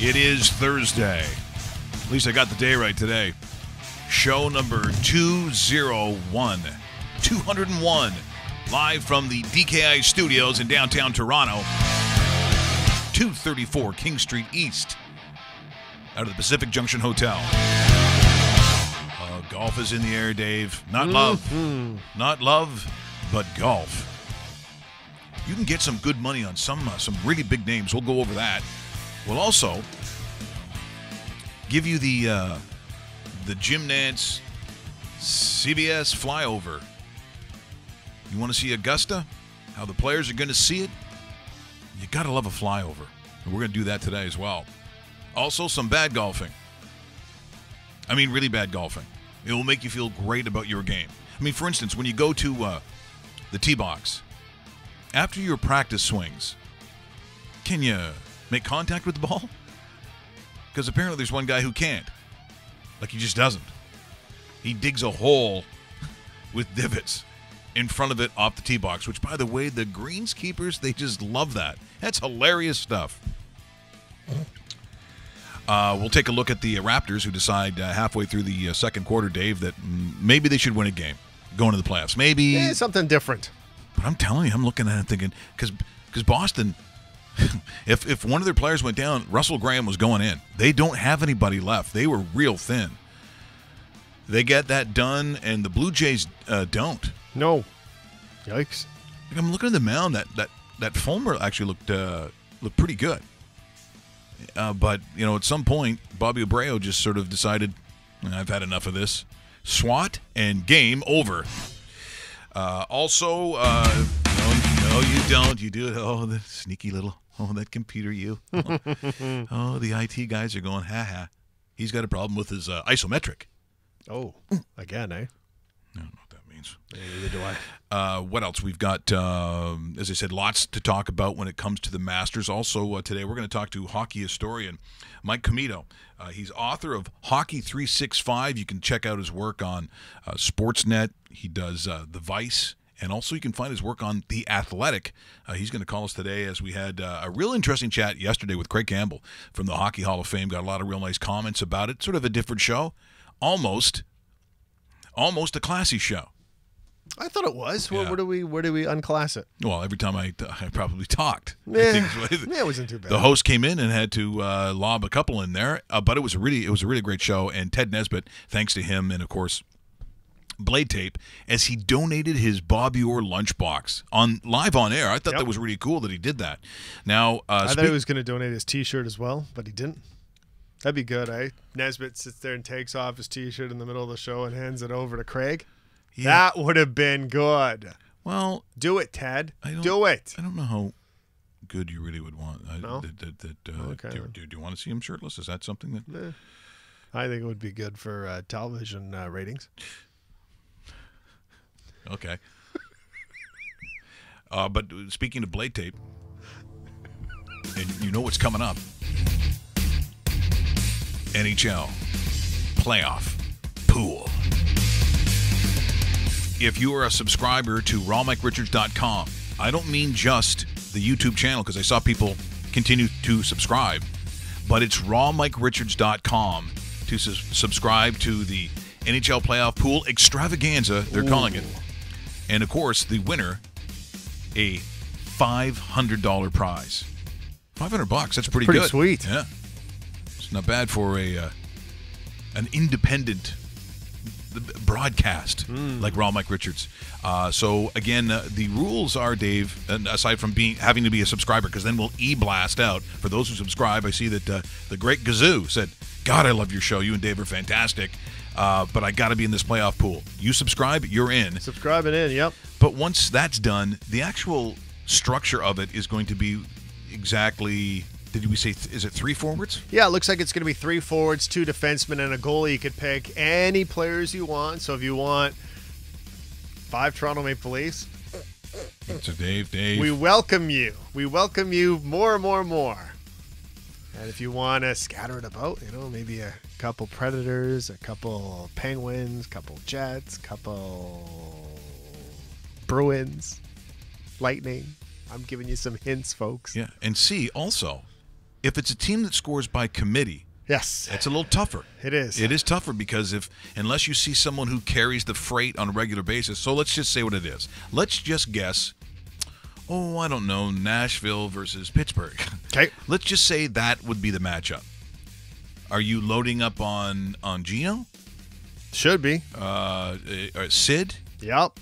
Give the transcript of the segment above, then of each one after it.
It is Thursday. At least I got the day right today. Show number 201. 201. Live from the DKI studios in downtown Toronto. 234 King Street East. Out of the Pacific Junction Hotel. Golf is in the air, Dave. Not love. Not love, but golf. You can get some good money on some really big names. We'll go over that. We'll also give you the Jim Nantz CBS flyover. You want to see Augusta? How the players are going to see it? You got to love a flyover. And we're going to do that today as well. Also, some bad golfing. I mean, really bad golfing. It will make you feel great about your game. I mean, for instance, when you go to the tee box, after your practice swings, can you make contact with the ball? Because apparently there's one guy who can't. Like, he just doesn't. He digs a hole with divots in front of it off the tee box, which, by the way, the greenskeepers, they just love that. That's hilarious stuff. We'll take a look at the Raptors, who decide halfway through the second quarter, Dave, that maybe they should win a game going to the playoffs. Maybe something different. But I'm telling you, I'm looking at it thinking, because Boston, if one of their players went down, Russell Graham was going in. They don't have anybody left. They were real thin. They get that done, and the Blue Jays don't. No. Yikes. Like, I'm looking at the mound. That Fulmer actually looked pretty good. But, at some point, Bobby Abreu just sort of decided, I've had enough of this. SWAT and game over. Also, no, you don't. You do it. Oh, the sneaky little, that computer you. Oh, the IT guys are going, ha. He's got a problem with his isometric. Oh, again, eh? I don't know what that means. Neither do I. What else? We've got, as I said, lots to talk about when it comes to the Masters. Also, today we're going to talk to hockey historian Mike Comito. He's author of Hockey 365. You can check out his work on Sportsnet. He does The Vice. And also you can find his work on The Athletic. He's going to call us today, as we had a real interesting chat yesterday with Craig Campbell from the Hockey Hall of Fame. Got a lot of real nice comments about it. Sort of a different show. Almost a classy show. I thought it was. Yeah. Where do we unclass it? Well, every time I probably talked. Yeah, it wasn't too bad. The host came in and had to lob a couple in there, but it was a really great show. And Ted Nesbitt, thanks to him, and of course Blade Tape, as he donated his Bobby Orr lunchbox live on air. I thought that was really cool that he did that. Now, I thought he was going to donate his T-shirt as well, but he didn't. That'd be good, eh? Nesbitt sits there and takes off his T-shirt in the middle of the show and hands it over to Craig. Yeah. That would have been good. Well, do it, Ted. Do it. I don't know how good you really would want. No? Okay. Do you want to see him shirtless? Is that something that? I think it would be good for television ratings. Okay. But speaking of Blade Tape, and you know what's coming up. NHL Playoff Pool. If you are a subscriber to rawmike.richards.com, I don't mean just the YouTube channel, because I saw people continue to subscribe, but it's rawmike.richards.com to subscribe to the NHL Playoff Pool Extravaganza, they're calling it. And, of course, the winner, a $500 prize. $500, that's pretty good. Sweet. Yeah. It's not bad for an independent broadcast like Raw Mike Richards. So again, the rules are, Dave, aside from having to be a subscriber, because then we'll blast out for those who subscribe. I see that the great Gazoo said, "God, I love your show. You and Dave are fantastic. But I got to be in this playoff pool." You subscribe, you're in. Subscribing in, yep. But once that's done, the actual structure of it is going to be exactly. Did we say, is it 3 forwards? Yeah, it looks like it's going to be 3 forwards, 2 defensemen, and a goalie. You could pick any players you want. So if you want 5 Toronto Maple Leafs. So Dave. We welcome you. We welcome you more. And if you want to scatter it about, maybe a couple Predators, a couple Penguins, a couple Jets, a couple Bruins, Lightning. I'm giving you some hints, folks. Yeah, and see, also, If it's a team that scores by committee, Yes. it's a little tougher. It is. It is tougher because unless you see someone who carries the freight on a regular basis, so let's just say what it is. Let's just guess, I don't know, Nashville versus Pittsburgh. Okay. Let's just say that would be the matchup. Are you loading up on Gino? Should be. Sid? Yep.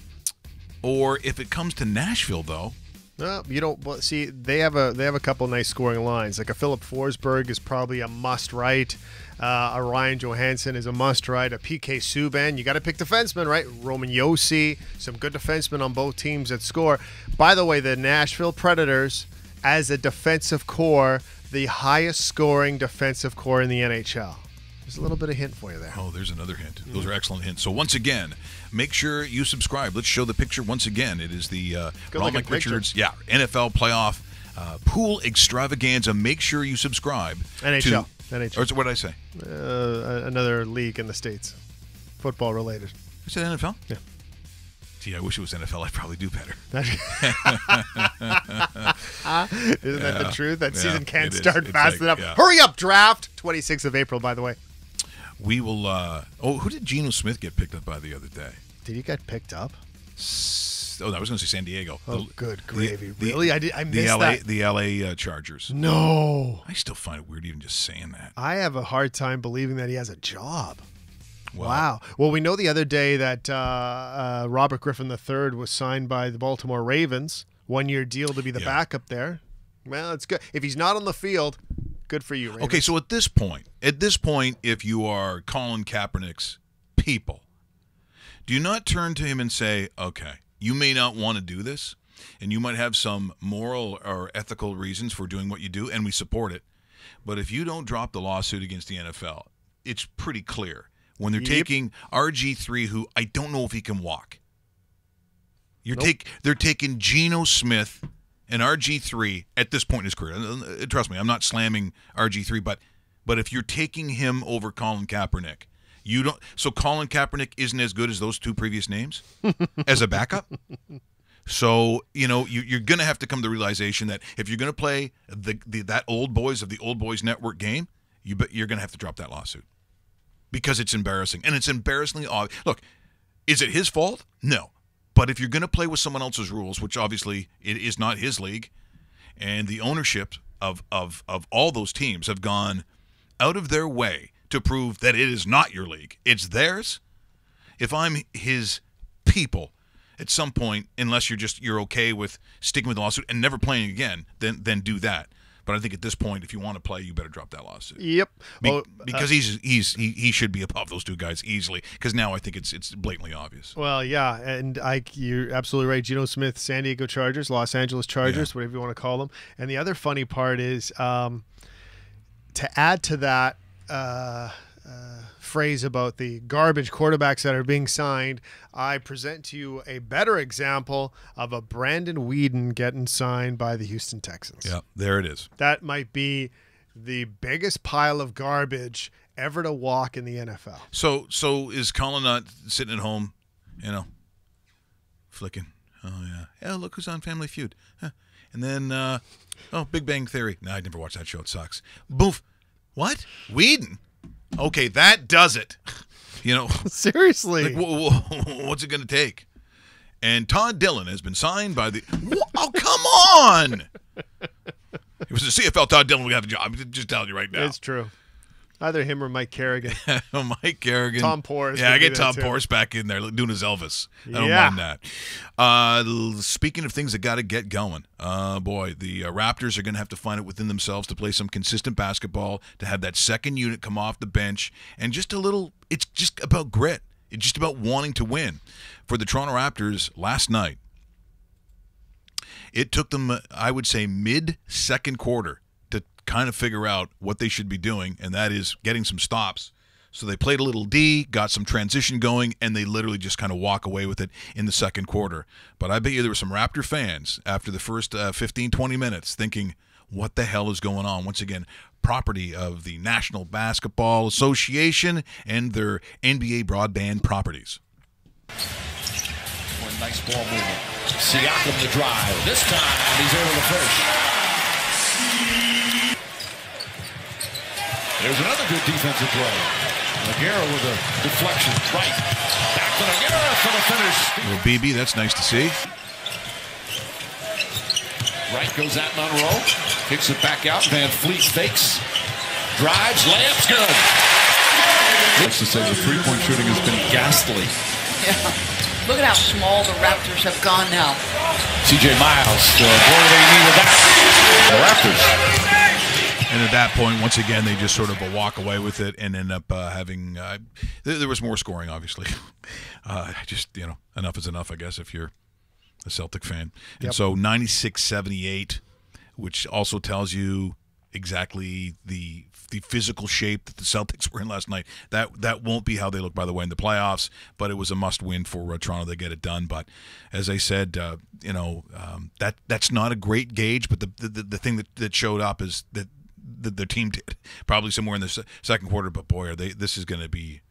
Or if it comes to Nashville, though, No, you don't. Well, see, they have a couple nice scoring lines. Like a Philip Forsberg is probably a must write. A Ryan Johansson is a must write. A PK Subban. You got to pick defensemen, right? Roman Josi. Some good defensemen on both teams that score. By the way, the Nashville Predators, as a defensive core, the highest scoring defensive core in the NHL. There's a little bit of hint for you there. Oh, there's another hint. Those are excellent hints. So once again, make sure you subscribe. Let's show the picture once again. It is the Ron McRichards, NFL playoff pool extravaganza. Make sure you subscribe. NHL. Or what did I say? Another league in the States. Football related. I said NFL? Yeah. Gee, I wish it was NFL. I'd probably do better. Isn't that the truth? That season can't start fast enough. Hurry up, draft. 26th of April, by the way. We will. Who did Geno Smith get picked up by the other day? Did he get picked up? I was going to say San Diego. Oh, good gravy. Really? I missed that. The LA Chargers. No. I still find it weird even just saying that. I have a hard time believing that he has a job. Wow. Well, we know the other day that Robert Griffin III was signed by the Baltimore Ravens. 1-year deal to be the backup there. Well, it's good. If he's not on the field, good for you, Ravens. Okay, so at this point, if you are Colin Kaepernick's people, do you not turn to him and say, okay, you may not want to do this, and you might have some moral or ethical reasons for doing what you do, and we support it, but if you don't drop the lawsuit against the NFL, it's pretty clear. When they're taking RG3, who I don't know if he can walk. They're taking Geno Smith and RG3 at this point in his career. Trust me, I'm not slamming RG3, but if you're taking him over Colin Kaepernick, you don't. So Colin Kaepernick isn't as good as those two previous names as a backup. So you're going to have to come to the realization that if you're going to play that old boys of the old boys network game, you're going to have to drop that lawsuit. Because it's embarrassing. And it's embarrassingly obvious. Look, is it his fault? No. But if you're going to play with someone else's rules, which obviously it is not his league, and the ownership of all those teams have gone out of their way to prove that it is not your league, it's theirs. If I'm his people, at some point, unless you're okay with sticking with the lawsuit and never playing again, then do that. But I think at this point, if you want to play, you better drop that lawsuit. Yep. Because he should be above those two guys easily. Because now I think it's blatantly obvious. Well, yeah, and you're absolutely right. Geno Smith, San Diego Chargers, Los Angeles Chargers, whatever you want to call them. And the other funny part is to add to that phrase about the garbage quarterbacks that are being signed, I present to you a better example of a Brandon Whedon getting signed by the Houston Texans. Yeah, there it is. That might be the biggest pile of garbage ever to walk in the NFL. So is Colin not sitting at home, flicking? Oh, yeah. Look who's on Family Feud. Huh. And then, Big Bang Theory. No, I never watched that show. It sucks. Boof. What? Whedon? Okay, that does it. Seriously. What's it going to take? And Todd Dillon has been signed by the. Oh, come on! It was the CFL. Todd Dillon would have a job. I'm just telling you right now. It's true. Either him or Mike Kerrigan. Mike Kerrigan. Tom Porras. Yeah, I get Tom Porras back in there doing his Elvis. I don't mind that. Speaking of things that got to get going, the Raptors are going to have to find it within themselves to play some consistent basketball, to have that second unit come off the bench, and it's just about grit. It's just about wanting to win. For the Toronto Raptors last night, it took them, I would say, mid-second quarter to kind of figure out what they should be doing, and that is getting some stops. So they played a little D, got some transition going, and they literally just kind of walk away with it in the second quarter. But I bet you there were some Raptor fans after the first 15, 20 minutes thinking, what the hell is going on? Once again, property of the National Basketball Association and their NBA broadband properties. Nice ball movement. Siakam the drive. This time he's able to finish. There's another good defensive play. Nogueira with a deflection. Right. Back to Nogueira for the finish. Well, BB, that's nice to see. Right goes at Monroe. Kicks it back out. Van Fleet fakes. Drives. Layup's good. That's to say the three-point shooting has been ghastly. Yeah. Look at how small the Raptors have gone now. C.J. Miles. Boy, they needed that. The Raptors. And at that point, once again, they just sort of walk away with it and end up having there was more scoring, obviously. Just, enough is enough, I guess, if you're a Celtic fan. And so 96-78, which also tells you exactly the physical shape that the Celtics were in last night. That won't be how they look, by the way, in the playoffs, but it was a must-win for Toronto to get it done. But as I said, that's not a great gauge, but the thing that showed up is that their team did probably somewhere in the second quarter. But boy, this is going to be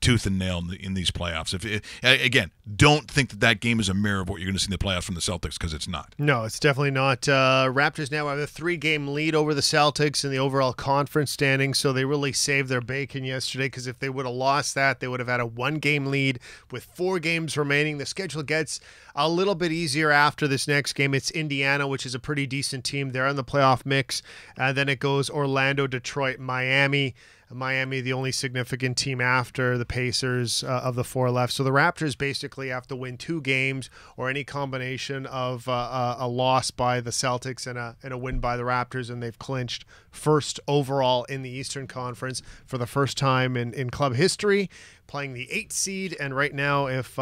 tooth and nail in these playoffs. Again, don't think that game is a mirror of what you're going to see in the playoffs from the Celtics, because it's not. No, it's definitely not. Raptors now have a 3-game lead over the Celtics in the overall conference standings, so they really saved their bacon yesterday, because if they would have lost that, they would have had a 1-game lead with 4 games remaining. The schedule gets a little bit easier after this next game. It's Indiana, which is a pretty decent team. They're in the playoff mix. Then it goes Orlando, Detroit, Miami. Miami, the only significant team after the Pacers of the 4 left. So the Raptors basically have to win 2 games or any combination of a loss by the Celtics and a win by the Raptors, and they've clinched first overall in the Eastern Conference for the first time in club history, playing the 8th seed. And right now, if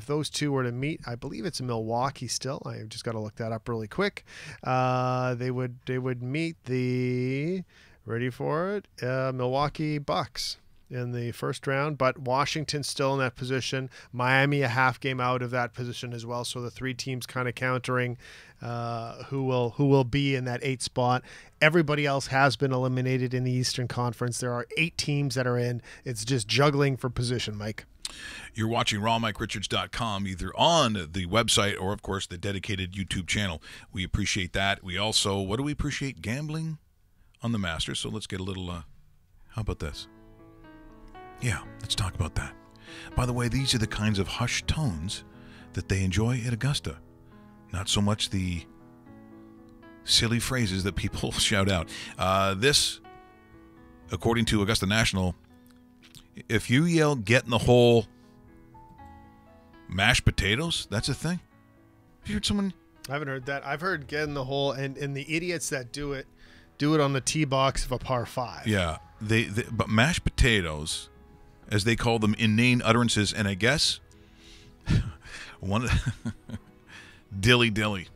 those two were to meet, I believe it's in Milwaukee still. I just got to look that up really quick. They would meet the... Ready for it? Milwaukee Bucks in the first round, but Washington's still in that position. Miami a half game out of that position as well. So the 3 teams kind of countering who will be in that 8th spot. Everybody else has been eliminated in the Eastern Conference. There are 8 teams that are in. It's just juggling for position, Mike. You're watching rawmikeRichards.com, either on the website or, of course, the dedicated YouTube channel. We appreciate that. We also, what do we appreciate? Gambling on the Masters. So let's get a little, how about this? Yeah, let's talk about that. By the way, these are the kinds of hushed tones that they enjoy at Augusta. Not so much the silly phrases that people shout out. This, according to Augusta National, if you yell, "get in the hole," mashed potatoes, that's a thing. Have you heard someone? I haven't heard that. I've heard "get in the hole," and the idiots that do it on the tee box of a par 5. Yeah, but mashed potatoes, as they call them, inane utterances, and I guess one dilly. Dilly.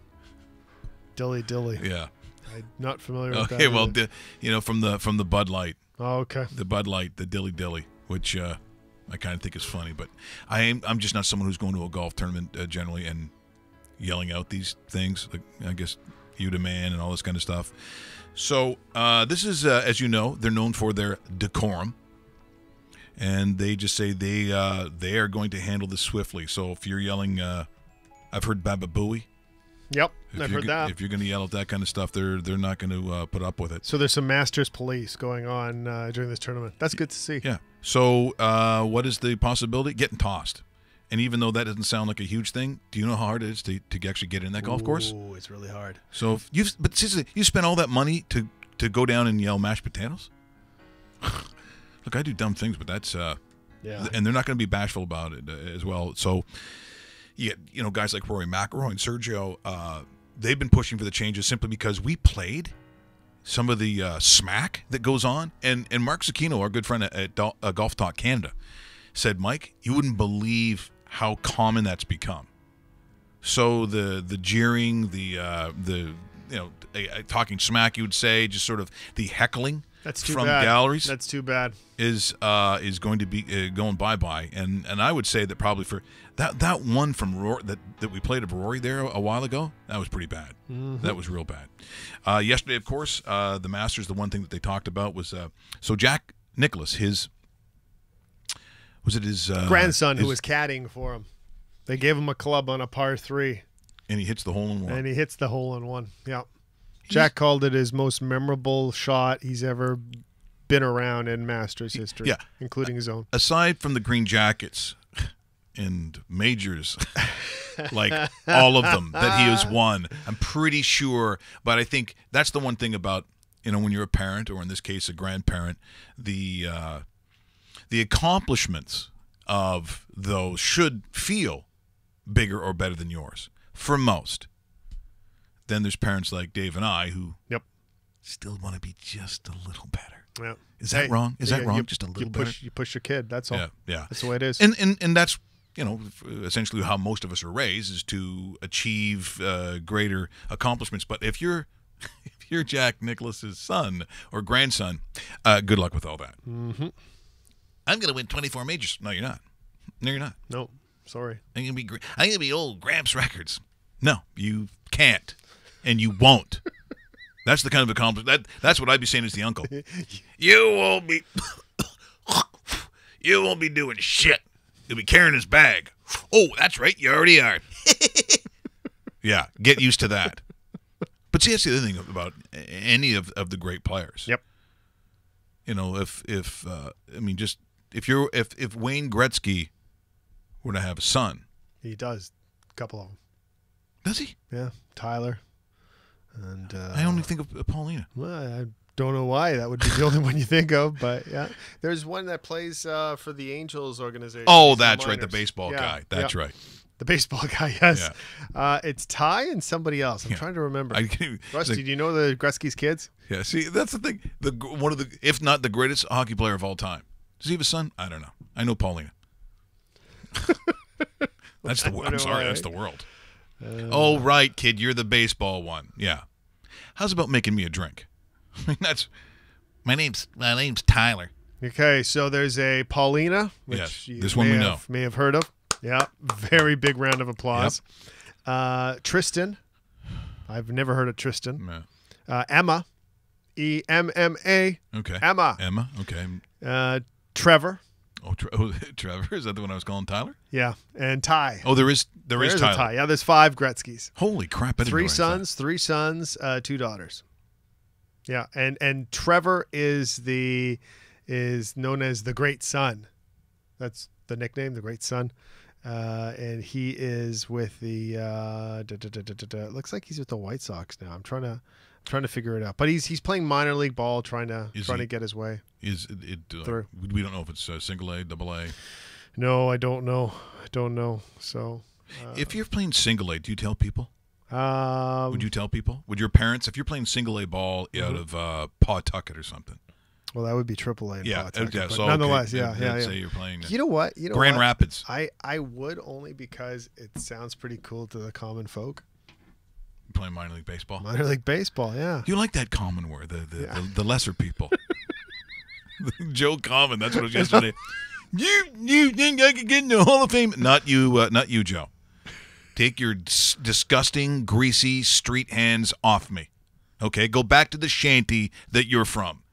Yeah, I'm not familiar with that. Okay, well, from the Bud Light. Oh, okay. The Bud Light, the dilly, which I kind of think is funny, but I'm just not someone who's going to a golf tournament generally and yelling out these things. Like, I guess Utah Man and all this kind of stuff. So this is, as you know, they're known for their decorum, and they just say they are going to handle this swiftly. So if you're yelling, I've heard Baba Booey. Yep, I've heard that. If you're going to yell at that kind of stuff, they're not going to put up with it. So there's some Masters police going on during this tournament. That's good to see. Yeah. So what is the possibility? Getting tossed. And even though that doesn't sound like a huge thing, do you know how hard it is to actually get in that golf course? Oh, it's really hard. So but seriously, you spend all that money to go down and yell mashed potatoes? Look, I do dumb things, but that's yeah. And they're not going to be bashful about it as well. So guys like Rory McIlroy and Sergio, they've been pushing for the changes simply because we played some of the smack that goes on. And Mark Zucchino, our good friend at Golf Talk Canada, said, Mike, you wouldn't believe how common that's become. So the jeering, the talking smack, you would say, just sort of the heckling from galleries. That's too bad. Is going to be going bye-bye. And I would say that probably for that one from Rory, that we played of Rory there a while ago, that was pretty bad. Mm-hmm. That was real bad. Yesterday, of course, the Masters, the one thing that they talked about was so Jack Nicklaus, his grandson who was caddying for him. They gave him a club on a par 3. And he hits the hole-in-one. Yeah. Jack called it his most memorable shot he's ever been around in Masters history, Yeah. including his own. Aside from the Green Jackets and majors, like all of them that he has won, I'm pretty sure. But I think that's the one thing about, when you're a parent, or in this case a grandparent, the accomplishments of those should feel bigger or better than yours for most. Then there's parents like Dave and I who still want to be just a little better. Yeah. Is that wrong? Is that wrong? Just a little better? You push your kid. That's all. Yeah. That's the way it is. And that's, essentially how most of us are raised, is to achieve greater accomplishments. But if you're Jack Nicklaus's son or grandson, good luck with all that. Mm-hmm. I'm going to win 24 majors. No, you're not. No, you're not. No, sorry. I'm going to be old Gramps Records. No, you can't, and you won't. That's the kind of accomplishment. That's what I'd be saying as the uncle. You won't be. You won't be doing shit. You'll be carrying his bag. Oh, that's right. You already are. Yeah, get used to that. But see, that's the other thing about any of the great players. Yep. If Wayne Gretzky were to have a son. He does. A couple of them. Does he? Yeah, Tyler. And I only think of Paulina. Well, I don't know why that would be the only one you think of, but yeah. There's one that plays for the Angels organization. Oh, that's right, the baseball guy. That's right. The baseball guy, yes. Yeah. It's Ty and somebody else. I'm trying to remember. Rusty, do you know the Gretzky's kids? Yeah, see, that's the thing. One of the, if not the greatest hockey player of all time. Does he have a son? I don't know. I know Paulina. That's the. I'm sorry, that's the world. Oh, right, kid, you're the baseball one. Yeah. How's about making me a drink? I mean, that's my name's Tyler. Okay, so there's a Paulina, which you this one we know. May have heard of. Yeah, very big round of applause. Yep. Tristan, I've never heard of Tristan. No. Emma, EMMA. Okay. Emma. Okay. Trevor. Oh, Trevor, is that the one I was calling Tyler? Yeah, and Ty. Oh, there is Tyler. A Ty. Yeah, there's 5 Gretzkys. Holy crap! I didn't realize that. 3 sons, 2 daughters. Yeah, and Trevor is known as the Great Son. That's the nickname, the Great Son. And he is with the it looks like he's with the White Sox now. I'm trying to figure it out. But he's playing minor league ball, trying to get his way. Is it through. We don't know if it's single A, double A. No, I don't know. So if you're playing single A, do you tell people? Would you tell people? Would your parents, if you're playing single A ball out of Pawtucket or something? Well, that would be triple A. Yeah, Pawtucket, so nonetheless, okay. yeah. Say you're playing. You know what? Grand Rapids. I would, only because it sounds pretty cool to the common folk. Playing minor league baseball. Minor league baseball, yeah. You like that common word, the lesser people. Joe Common. That's what it was yesterday. You think I could get in the Hall of Fame? Not you, Joe. Take your disgusting, greasy street hands off me. Okay, go back to the shanty that you're from,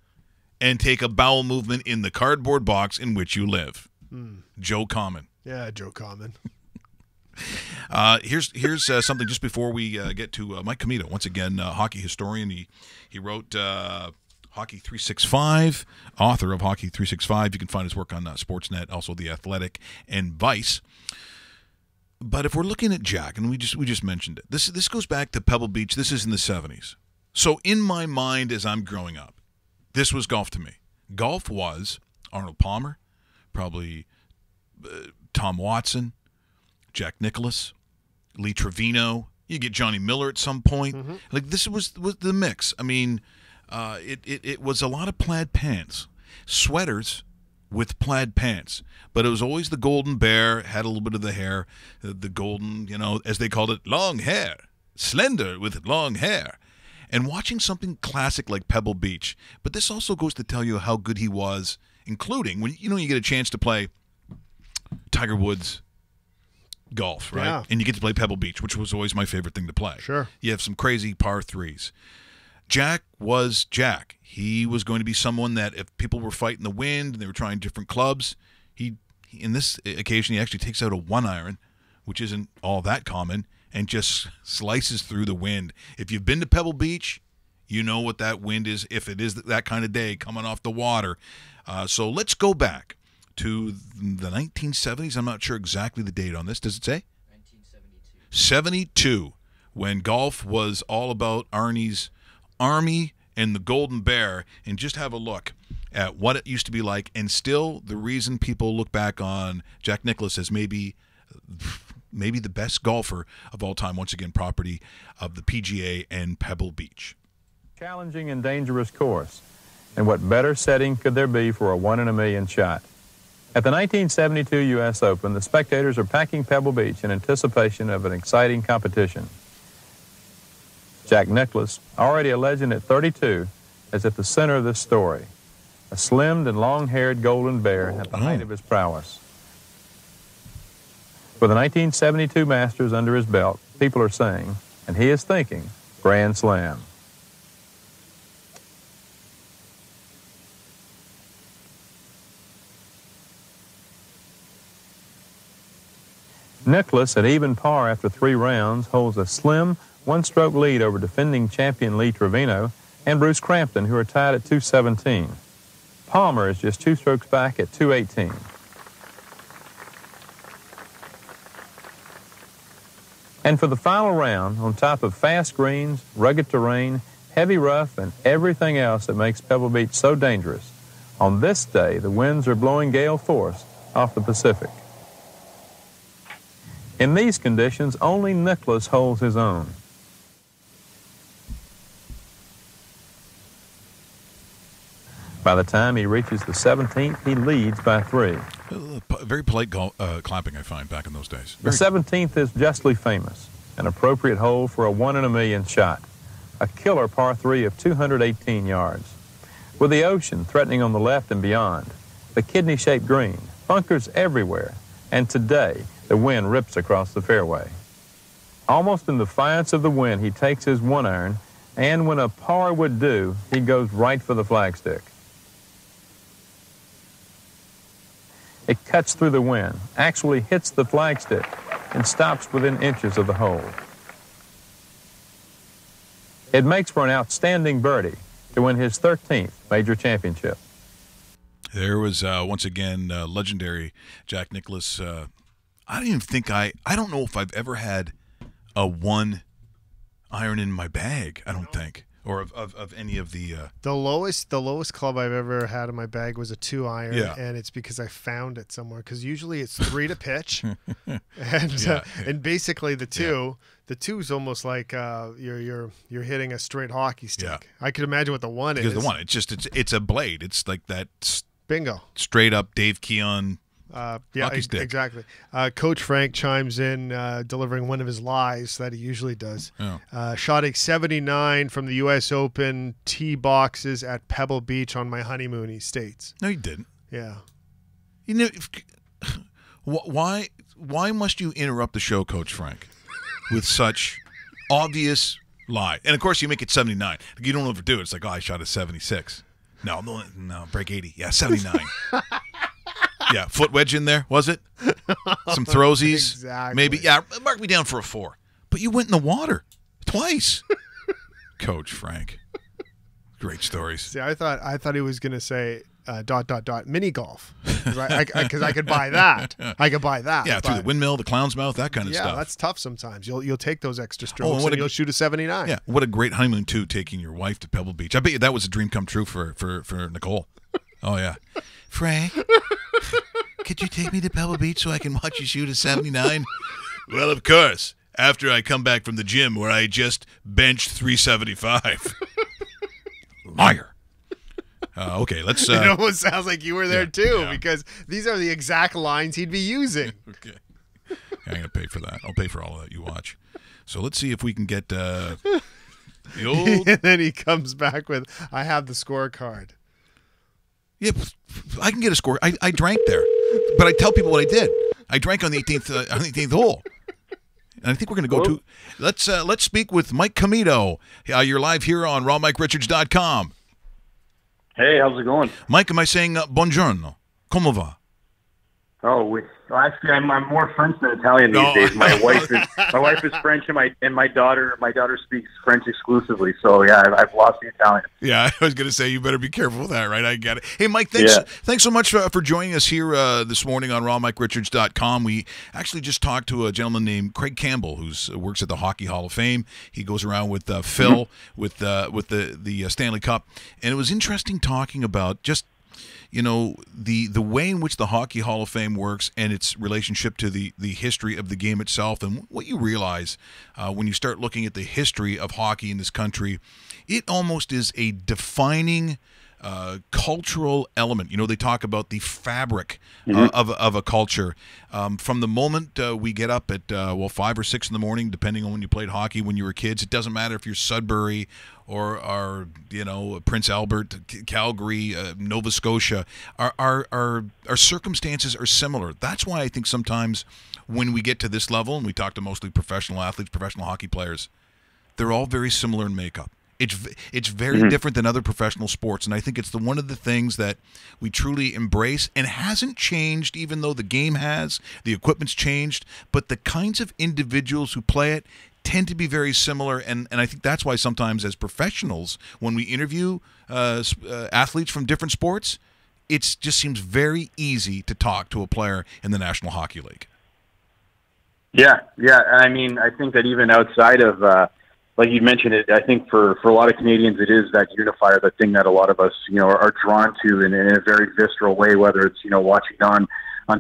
and take a bowel movement in the cardboard box in which you live. Joe Common. Yeah, Joe Common. Here's something just before we get to Mike Comito. Once again, hockey historian. He wrote Hockey 365, author of Hockey 365. You can find his work on Sportsnet, also The Athletic and Vice. But if we're looking at Jack, and we just mentioned it, this goes back to Pebble Beach. This is in the 70s. So in my mind, as I'm growing up, this was golf to me. Golf was Arnold Palmer, probably Tom Watson, Jack Nicklaus, Lee Trevino. You get Johnny Miller at some point. Mm-hmm. Like this was the mix. I mean, it was a lot of plaid pants, sweaters with plaid pants, but it was always the golden bear. Had a little bit of the hair, the golden, as they called it, long hair, slender with long hair. And watching something classic like Pebble Beach, but this also goes to tell you how good he was, including when you get a chance to play Tiger Woods golf, right? Yeah. And you get to play Pebble Beach, which was always my favorite thing to play. Sure. You have some crazy par threes. Jack was Jack. He was going to be someone that if people were fighting the wind and they were trying different clubs, he in this occasion he actually takes out a 1-iron, which isn't all that common, and just slices through the wind. If you've been to Pebble Beach, You know what that wind is if it is that kind of day coming off the water. So let's go back to the 1970s. I'm not sure exactly the date on this. Does it say? 1972. 72, when golf was all about Arnie's Army and the Golden Bear. And just have a look at what it used to be like. And still, the reason people look back on Jack Nicklaus as maybe the best golfer of all time, once again, property of the PGA and Pebble Beach. Challenging and dangerous course. And what better setting could there be for a 1 in a million shot? At the 1972 U.S. Open, the spectators are packing Pebble Beach in anticipation of an exciting competition. Jack Nicklaus, already a legend at 32, is at the center of this story. A slimmed and long-haired golden bear at the height of his prowess. With the 1972 Masters under his belt, people are saying, and he is thinking, Grand Slam. Nicklaus, at even par after 3 rounds, holds a slim one-stroke lead over defending champion Lee Trevino and Bruce Crampton, who are tied at 217. Palmer is just 2 strokes back at 218. And for the final round, on top of fast greens, rugged terrain, heavy rough, and everything else that makes Pebble Beach so dangerous, on this day the winds are blowing gale force off the Pacific. In these conditions, only Nicklaus holds his own. By the time he reaches the 17th, he leads by 3. Very polite clapping, I find, back in those days. The 17th is justly famous, an appropriate hole for a 1 in a million shot, a killer par 3 of 218 yards. With the ocean threatening on the left and beyond, the kidney-shaped green, bunkers everywhere, and today, the wind rips across the fairway. Almost in defiance of the wind, he takes his 1-iron, and when a par would do, he goes right for the flagstick. It cuts through the wind, actually hits the flagstick, and stops within inches of the hole. It makes for an outstanding birdie to win his 13th major championship. There was, once again, legendary Jack Nicklaus. I don't know if I've ever had a 1-iron in my bag, I don't think, or of any of the... The lowest club I've ever had in my bag was a 2-iron, and it's because I found it somewhere, because usually it's 3 to pitch, and basically the 2 is almost like you're hitting a straight hockey stick. Yeah. I could imagine what the 1 is. Because the 1, it's a blade. It's like that... Bingo. Straight up Dave Keon hockey stick. Exactly. Coach Frank chimes in, delivering one of his lies that he usually does. Oh. Shot a 79 from the U.S. Open tee boxes at Pebble Beach on my honeymoon, he states. No, you didn't. Yeah. You know, why must you interrupt the show, Coach Frank, with such obvious lie? And, of course, you make it 79. You don't overdo it. It's like, I shot a 76. No, break 80. Yeah, 79. Yeah, foot wedge in there, was it? Some throwsies. Exactly. Maybe. Yeah, mark me down for a 4. But you went in the water twice. Coach Frank. Great stories. See, I thought he was going to say ... mini golf. Because I could buy that. I could buy that. Yeah, through the windmill, the clown's mouth, that kind of stuff. Yeah, that's tough sometimes. You'll take those extra strokes and you'll shoot a 79. Yeah, what a great honeymoon, too, taking your wife to Pebble Beach. I bet you that was a dream come true for Nicole. Oh, yeah. Frank, could you take me to Pebble Beach so I can watch you shoot a 79? Well, of course, after I come back from the gym where I just benched 375. Liar. Okay, let's... it almost sounds like you were there, too, because these are the exact lines he'd be using. Okay. I'm going to pay for that. I'll pay for all of that you watch. So let's see if we can get the old... And then he comes back with, I have the scorecard. Yeah, I can get a score. I drank there. But I tell people what I did. I drank on the 18th hole. And I think we're going to go to... Let's speak with Mike Comito. You're live here on rawmikeRichards.com. Hey, how's it going? Mike, am I saying buongiorno? Come va? Well, actually, I'm more French than Italian these days. My wife is French, and my daughter speaks French exclusively. So yeah, I've lost the Italian. Yeah, I was going to say you better be careful with that, right? I get it. Hey, Mike, thanks so much for joining us here this morning on rawmikeRichards.com. We actually just talked to a gentleman named Craig Campbell who works at the Hockey Hall of Fame. He goes around with Phil with the Stanley Cup, and it was interesting talking about just the way in which the Hockey Hall of Fame works and its relationship to the history of the game itself. And what you realize when you start looking at the history of hockey in this country, it almost is a defining cultural element. They talk about the fabric of a culture. From the moment we get up at 5 or 6 in the morning, depending on when you played hockey when you were kids, it doesn't matter if you're Sudbury or Prince Albert, Calgary, Nova Scotia. Our circumstances are similar. That's why I think sometimes when we get to this level, and we talk to mostly professional athletes, professional hockey players, they're all very similar in makeup. It's very different than other professional sports, and I think it's one of the things that we truly embrace and hasn't changed, even though the game has, the equipment's changed, but the kinds of individuals who play it tend to be very similar, and I think that's why sometimes as professionals, when we interview athletes from different sports, it just seems very easy to talk to a player in the National Hockey League. Yeah. I mean, I think that even outside of like you mentioned it, I think for a lot of Canadians, it is that unifier, the thing that a lot of us, are drawn to in a very visceral way, whether it's, watching on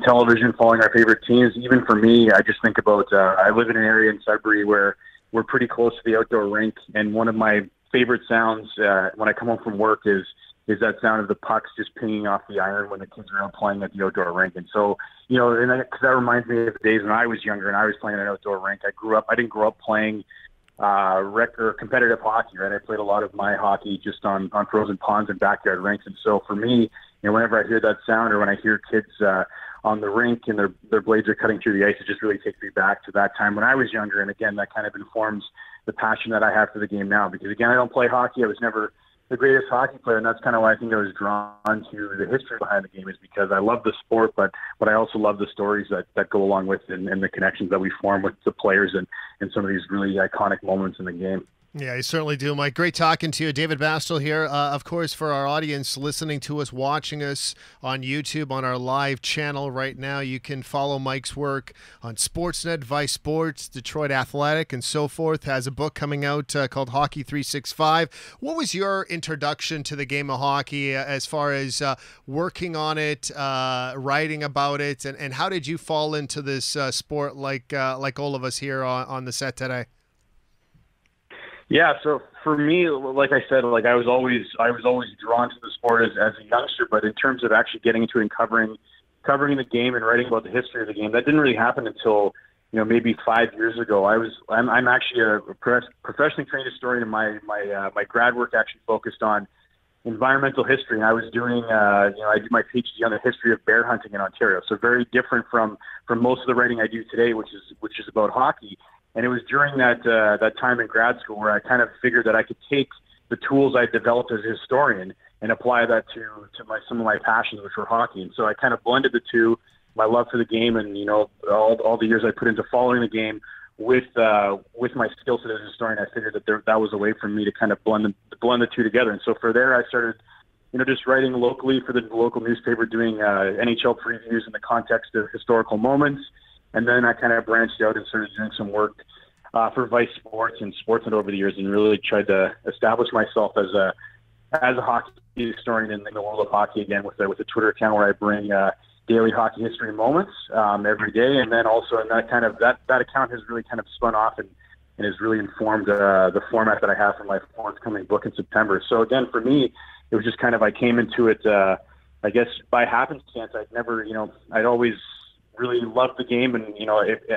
television, following our favorite teams. Even for me, I just think about, I live in an area in Sudbury where we're pretty close to the outdoor rink. And one of my favorite sounds when I come home from work is that sound of the pucks just pinging off the iron when the kids are out playing at the outdoor rink. And so, because that reminds me of the days when I was younger and I was playing at an outdoor rink. I didn't grow up playing rec or competitive hockey, right? I played a lot of my hockey just on frozen ponds and backyard rinks. And so for me, whenever I hear that sound or when I hear kids on the rink and their blades are cutting through the ice, it just really takes me back to that time when I was younger. And again, that kind of informs the passion that I have for the game now, because again, I don't play hockey. I was never the greatest hockey player, and that's kind of why I think I was drawn to the history behind the game, is because I love the sport, but I also love the stories that go along with it and the connections that we form with the players and some of these really iconic moments in the game. Yeah, you certainly do, Mike. Great talking to you. David Bastel here. Of course, for our audience listening to us, watching us on YouTube on our live channel right now, you can follow Mike's work on Sportsnet, Vice Sports, Detroit Athletic, and so forth. Has a book coming out called Hockey 365. What was your introduction to the game of hockey as far as working on it, writing about it, and how did you fall into this sport like all of us here on the set today? Yeah, so for me, like I said, I was always drawn to the sport as a youngster, but in terms of actually getting into it and covering the game and writing about the history of the game, that didn't really happen until maybe 5 years ago. I'm actually a professionally trained historian, and my grad work actually focused on environmental history, and I was doing I did my PhD on the history of bear hunting in Ontario, so very different from most of the writing I do today, which is about hockey. And it was during that time in grad school where I kind of figured that I could take the tools I developed as a historian and apply that to some of my passions, which were hockey. And so I kind of blended the two, my love for the game and all the years I put into following the game with my skill set as a historian. I figured that was a way for me to kind of blend the two together. And so for there, I started just writing locally for the local newspaper, doing NHL previews in the context of historical moments. And then I kind of branched out and started doing some work for Vice Sports and Sportsnet over the years, and really tried to establish myself as a hockey historian in the world of hockey again with a Twitter account where I bring daily hockey history moments every day. And then also in that account has really kind of spun off and has really informed the format that I have for my forthcoming book in September. So again, for me, it was just kind of, I came into it, I guess by happenstance. I'd always really loved the game, and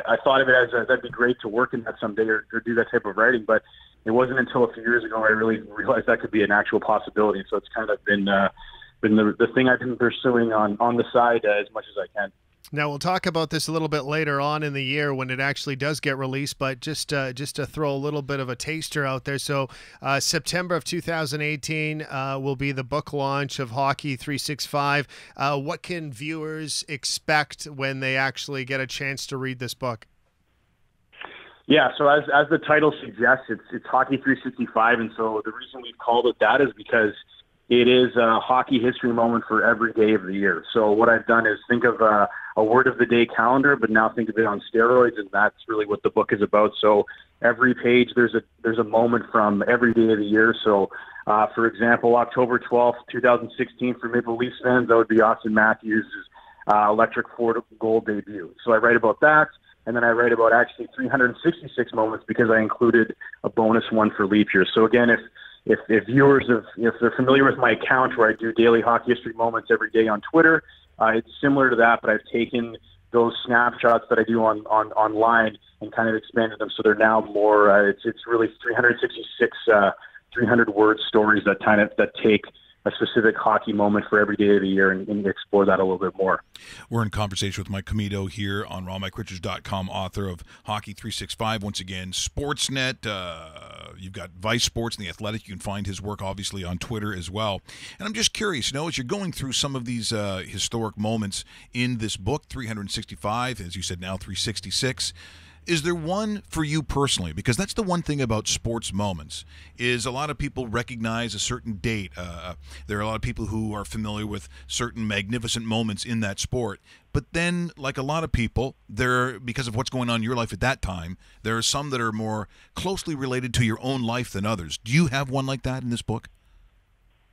I thought of it as that'd be great to work in that someday or do that type of writing. But it wasn't until a few years ago I really realized that could be an actual possibility. So it's kind of been the thing I've been pursuing on the side as much as I can. Now, we'll talk about this a little bit later on in the year when it actually does get released, but just to throw a little bit of a taster out there. So September of 2018 will be the book launch of Hockey 365. What can viewers expect when they actually get a chance to read this book? Yeah, so as the title suggests, it's Hockey 365, and so the reason we've called it that is because it is a hockey history moment for every day of the year. So what I've done is think of a word of the day calendar, but now think of it on steroids, and that's really what the book is about. So every page there's a moment from every day of the year. So for example, October 12th, 2016 for Maple Leafs fans, that would be Austin Matthews' electric 4-goal debut. So I write about that. And then I write about actually 366 moments because I included a bonus one for leap year. So again, if viewers, if they're familiar with my account where I do daily hockey history moments every day on Twitter, it's similar to that, but I've taken those snapshots that I do online and kind of expanded them so they're now more. It's really 366 300-word stories that take a specific hockey moment for every day of the year and explore that a little bit more. We're in conversation with Mike Comito here on RawMikeRichards.com, author of Hockey 365. Once again, Sportsnet. You've got Vice Sports and The Athletic. You can find his work, obviously, on Twitter as well. And I'm just curious, as you're going through some of these historic moments in this book, 365, as you said now, 366, is there one for you personally? Because that's the one thing about sports moments is a lot of people recognize a certain date. There are a lot of people who are familiar with certain magnificent moments in that sport. But then, like a lot of people, because of what's going on in your life at that time, there are some that are more closely related to your own life than others. Do you have one like that in this book?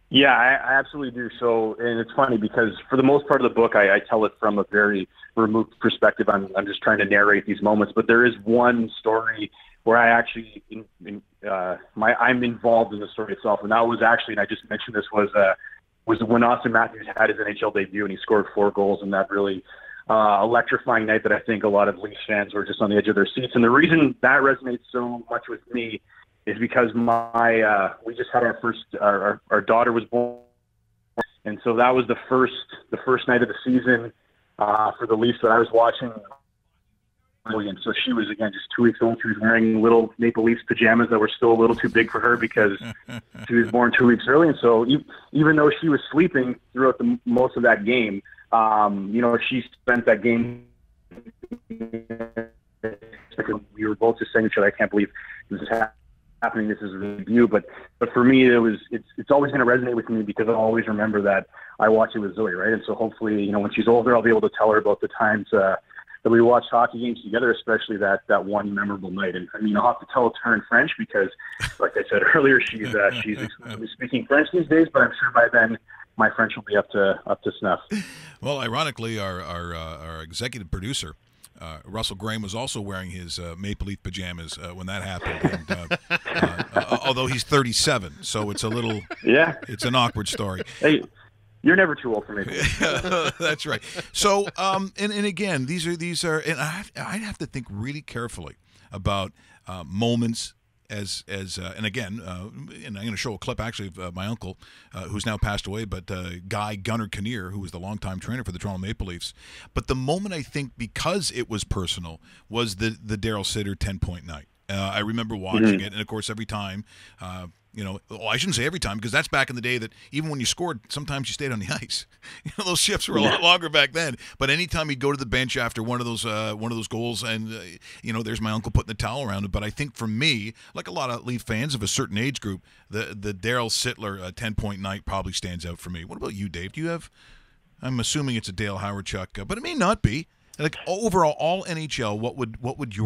Yeah, I absolutely do. So, and it's funny because for the most part of the book, I tell it from a very removed perspective. I'm just trying to narrate these moments, but there is one story where I actually, I'm involved in the story itself, and that was actually, and I just mentioned this, was when Austin Matthews had his NHL debut and he scored 4 goals, and that really electrifying night that I think a lot of Leafs fans were just on the edge of their seats. And the reason that resonates so much with me is because we just had our first, our daughter was born, and so that was the first night of the season for the Leafs that I was watching. And so she was, again, just 2 weeks old. She was wearing little Maple Leafs pajamas that were still a little too big for her because she was born 2 weeks early. And so even though she was sleeping throughout most of that game, she spent that game. We were both just saying to each other, I can't believe this is happening. This is a review. But for me, it's always going to resonate with me because I'll always remember that I watched it with Zoe, right? And so hopefully, when she's older, I'll be able to tell her about the times that we watched hockey games together, especially that one memorable night. And I'll have to tell it to her in French because, like I said earlier, she's exclusively speaking French these days. But I'm sure by then my French will be up to snuff. Well, ironically, our executive producer, Russell Graham, was also wearing his Maple Leaf pajamas when that happened. And, although he's 37, so it's it's an awkward story. Hey, you're never too old for me. That's right. So, and again, these are, and I'd have to think really carefully about moments and again, and I'm going to show a clip actually of my uncle, who's now passed away, but Guy Gunnar Kinnear, who was the longtime trainer for the Toronto Maple Leafs. But the moment, I think, because it was personal, was the Daryl Sitter 10-point night. I remember watching it, and of course, every time. I shouldn't say every time because that's back in the day that even when you scored, sometimes you stayed on the ice. Those shifts were a lot longer back then. But anytime he'd go to the bench after one of those goals, and there's my uncle putting the towel around it. But I think for me, like a lot of Leaf fans of a certain age group, the Daryl Sittler 10-point night probably stands out for me. What about you, Dave? Do you have? I'm assuming it's a Dale Howardchuk, but it may not be. Like overall, all NHL, what would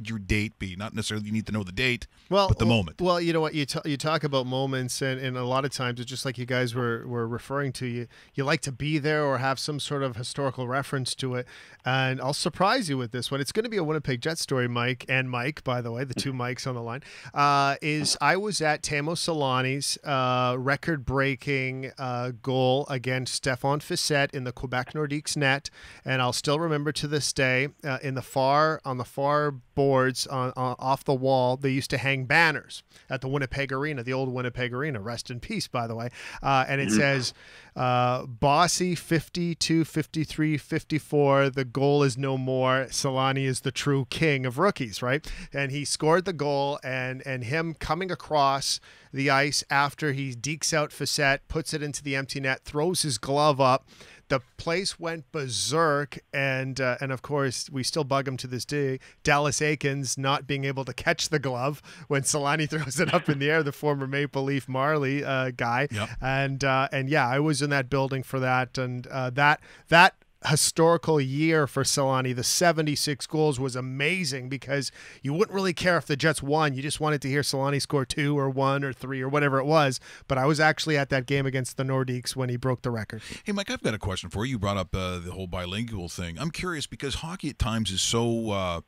your date be? Not necessarily you need to know the date, but the moment. Well, you know what, you talk about moments, and a lot of times it's just like you guys were referring to. You like to be there or have some sort of historical reference to it. And I'll surprise you with this one. It's going to be a Winnipeg Jets story, Mike, and Mike, by the way, the two Mikes on the line. I was at Tamo Solani's record-breaking goal against Stéphane Fissette in the Quebec Nordiques net, and I'll still remember remember to this day, on the far boards off the wall, they used to hang banners at the Winnipeg Arena, the old Winnipeg Arena. Rest in peace, by the way. And it says, Bossy 52, 53, 54. The goal is no more. Selanne is the true king of rookies, right? And he scored the goal, and him coming across the ice after he dekes out Facette, puts it into the empty net, throws his glove up. The place went berserk, and of course we still bug him to this day. Dallas Aikens not being able to catch the glove when Selanne throws it up in the air, the former Maple Leaf Marley guy. Yep. And yeah, I was in that building for that, and that historical year for Selanne, the 76 goals, was amazing because you wouldn't really care if the Jets won. You just wanted to hear Selanne score 2 or 1 or 3 or whatever it was. But I was actually at that game against the Nordiques when he broke the record. Hey, Mike, I've got a question for you. You brought up the whole bilingual thing. I'm curious because hockey at times is so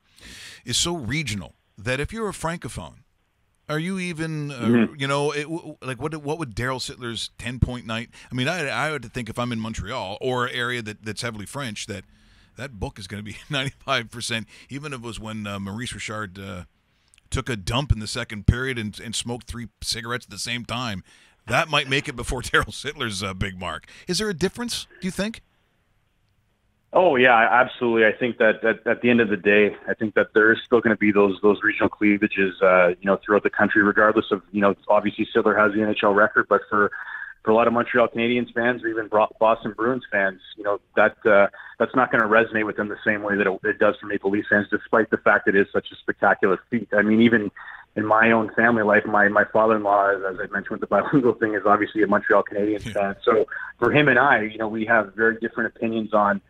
regional that if you're a francophone, are you even, what would Daryl Sittler's 10-point night? I mean, I would think if I'm in Montreal or an area that's heavily French, that book is going to be 95%, even if it was when Maurice Richard took a dump in the second period and smoked 3 cigarettes at the same time. That might make it before Daryl Sittler's big mark. Is there a difference, do you think? Oh yeah, absolutely. I think that at the end of the day, I think that there is still going to be those regional cleavages, throughout the country, regardless of, obviously Sittler has the NHL record, but for a lot of Montreal Canadiens fans or even Boston Bruins fans, that's not going to resonate with them the same way that it does for Maple Leaf fans, despite the fact that it is such a spectacular feat. I mean, even in my own family life, my father-in-law, as I mentioned with the bilingual thing, is obviously a Montreal Canadiens fan. So for him and I, we have very different opinions on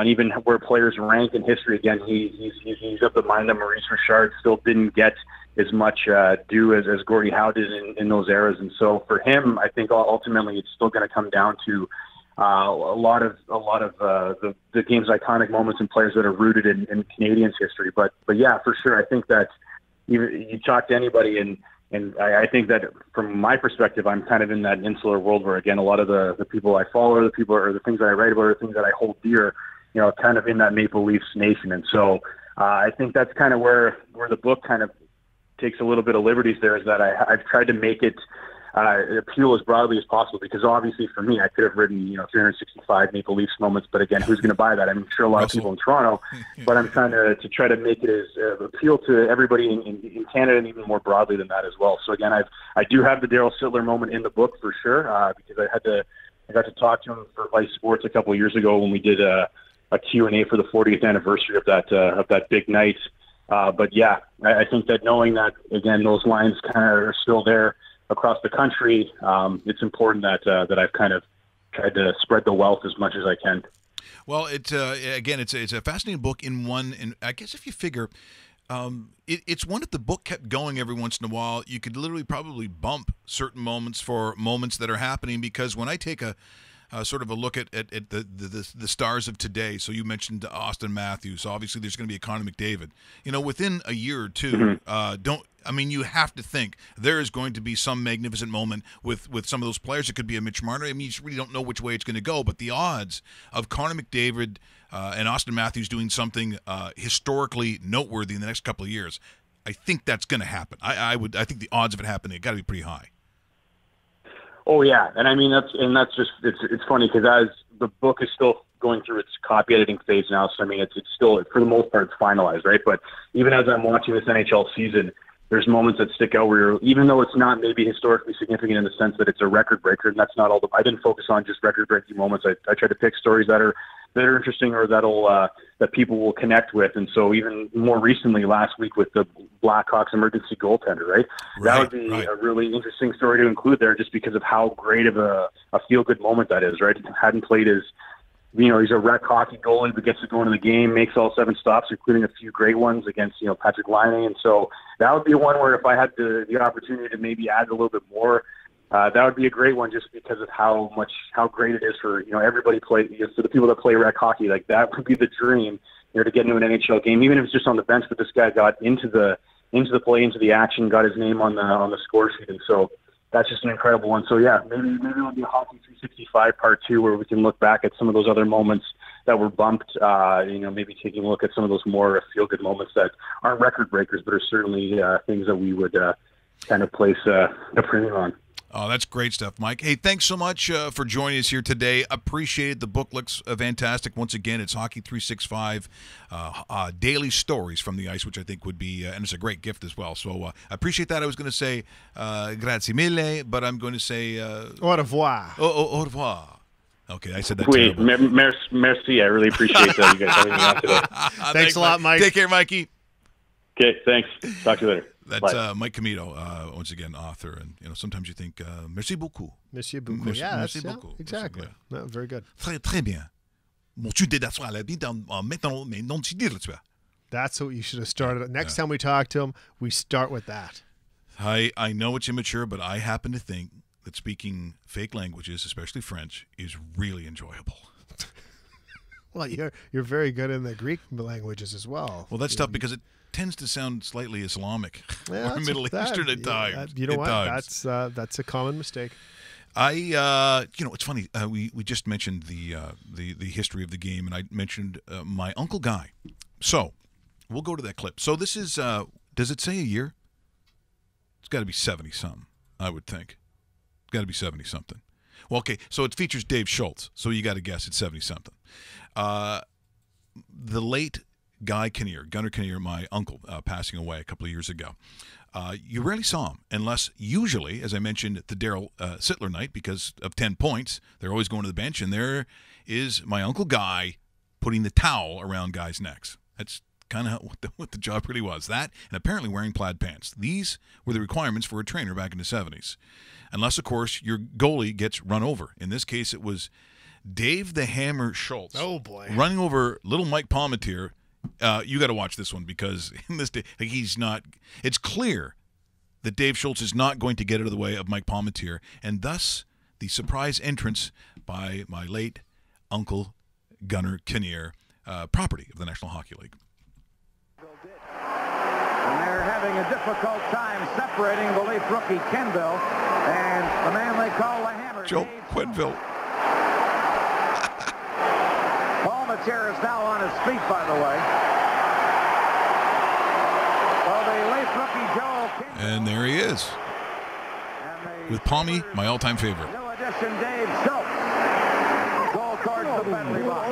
even where players rank in history. Again, he's of the mind that Maurice Richard still didn't get as much due as Gordie Howe did in those eras. And so for him, I think ultimately it's still going to come down to a lot of the game's iconic moments and players that are rooted in Canadians history. But yeah, for sure, I think that you talk to anybody and I think that from my perspective, I'm kind of in that insular world where, again, a lot of the people I follow, the people or the things that I write about, are things that I hold dear, kind of in that Maple Leafs nation. And so I think that's kind of where the book kind of takes a little bit of liberties there, is that I've tried to make it appeal as broadly as possible, because obviously for me, I could have written 365 Maple Leafs moments, but again, who's going to buy that? I'm sure a lot of people in Toronto, but I'm trying to try to make it as appeal to everybody in Canada, and even more broadly than that as well. So again, I do have the Daryl Sittler moment in the book for sure, because I got to talk to him for Vice Sports a couple of years ago when we did a Q&A for the 40th anniversary of that big night. But yeah, I think that knowing that, again, those lines kind of are still there across the country, it's important that I've kind of tried to spread the wealth as much as I can. Well, it's a fascinating book in one, and I guess if you figure, it's one that the book kept going every once in a while. You could literally probably bump certain moments for moments that are happening, because when I take a sort of a look at the stars of today. So you mentioned Austin Matthews. So obviously there's going to be a Connor McDavid. Within a year or two, you have to think there is going to be some magnificent moment with some of those players. It could be a Mitch Marner. I mean, you just really don't know which way it's going to go. But the odds of Connor McDavid and Austin Matthews doing something historically noteworthy in the next couple of years, I think that's going to happen. I think the odds of it happening got to be pretty high. Oh yeah, and I mean that's just it's funny because as the book is still going through its copy editing phase now, so I mean it's still, for the most part, it's finalized, right? But even as I'm watching this NHL season, there's moments that stick out where, even though it's not maybe historically significant in the sense that it's a record breaker, and that's not all. I didn't focus on just record breaking moments. I try to pick stories that are interesting or that people will connect with. And so even more recently, last week with the Blackhawks emergency goaltender, right? That would be a really interesting story to include there, just because of how great of a feel-good moment that is, right? He hadn't played as, he's a rec hockey goalie, but gets to go into the game, makes all 7 stops, including a few great ones against, Patrick Laine. And so that would be one where if I had the opportunity to maybe add a little bit more, that would be a great one, just because of how great it is for, everybody for the people that play rec hockey. Like, that would be the dream, to get into an NHL game, even if it's just on the bench. But this guy got into the play, into the action, got his name on the score sheet, and so that's just an incredible one. So yeah, maybe it'll be a Hockey 365 Part 2, where we can look back at some of those other moments that were bumped. Maybe taking a look at some of those more feel-good moments that aren't record breakers, but are certainly things that we would kind of place a premium on. Oh, that's great stuff, Mike. Hey, thanks so much for joining us here today. Appreciate the book. Looks fantastic. Once again, it's Hockey 365 daily stories from the ice, which I think would be, and it's a great gift as well. So I appreciate that. I was going to say grazie mille, but I'm going to say Au revoir. Au revoir. Okay, I said that. Wait, merci. I really appreciate that you guys having me on today. Thanks a lot, Mike. Take care, Mikey. Okay, thanks. Talk to you later. That's Mike Comito, once again, author, and sometimes you think merci beaucoup. Merci beaucoup. Merci beaucoup. Exactly. Yeah. No, very good. Très bien. Mon-tu d'asseoir la vie maintenant, mais non tu dire tu vois. That's what you should have started. Next time we talk to him, we start with that. I know it's immature, but I happen to think that speaking fake languages, especially French, is really enjoyable. Well, you're very good in the Greek languages as well. Well, that's tough because it tends to sound slightly Islamic or Middle Eastern at times. You know what? That's a common mistake. It's funny. We just mentioned the history of the game, and I mentioned my Uncle Guy. So we'll go to that clip. So this is. Does it say a year? It's got to be 70-something, I would think. It's got to be 70-something. Well, okay. So it features Dave Schultz. So you got to guess it's 70-something. The late Gunnar Kinnear, my uncle, passing away a couple of years ago. You rarely saw him, unless usually, as I mentioned, the Daryl Sittler night, because of 10 points, they're always going to the bench, and there is my Uncle Guy putting the towel around guys' necks. That's kind of what the job really was. That, and apparently wearing plaid pants. These were the requirements for a trainer back in the 70s. Unless, of course, your goalie gets run over. In this case, it was Dave the Hammer Schultz. Oh, boy. Running over little Mike Palmetier. You got to watch this one because in this day, he's not. It's clear that Dave Schultz is not going to get out of the way of Mike Palmetier, and thus the surprise entrance by my late uncle Gunnar Kinnear, property of the National Hockey League. And they're having a difficult time separating the late rookie Kenville and the man they call the Hammer. Joe Quenneville. Palmetier is now on his feet, by the way. Well, the late rookie Joe Kenville. And there he is. With Palmy, my all-time favorite. New addition, Dave Schultz. Goal towards the penalty box.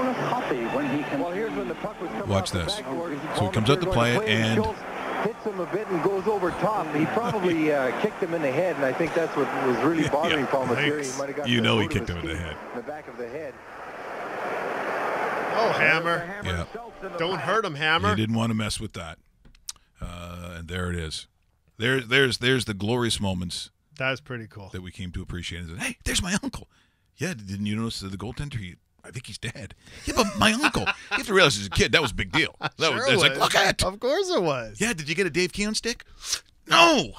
Well, here's when the puck was coming Watch off the this. backboard. So he comes out to play it, and Schultz hits him a bit and goes over top. He probably kicked him in the head, and I think that's what was really bothering Palmetier. He might have got he the kicked him in the head. In the back of the head. Oh, Hammer. Yeah. Don't hurt him, Hammer. You didn't want to mess with that. And there it is. There's the glorious moments. That's pretty cool. That we came to appreciate. And said, hey, there's my uncle. Yeah, didn't you notice the goaltender? I think he's dead. Yeah, but my uncle. You have to realize as a kid, that was a big deal. It's like, look at it. Of course it was. Yeah, did you get a Dave Keown stick? No.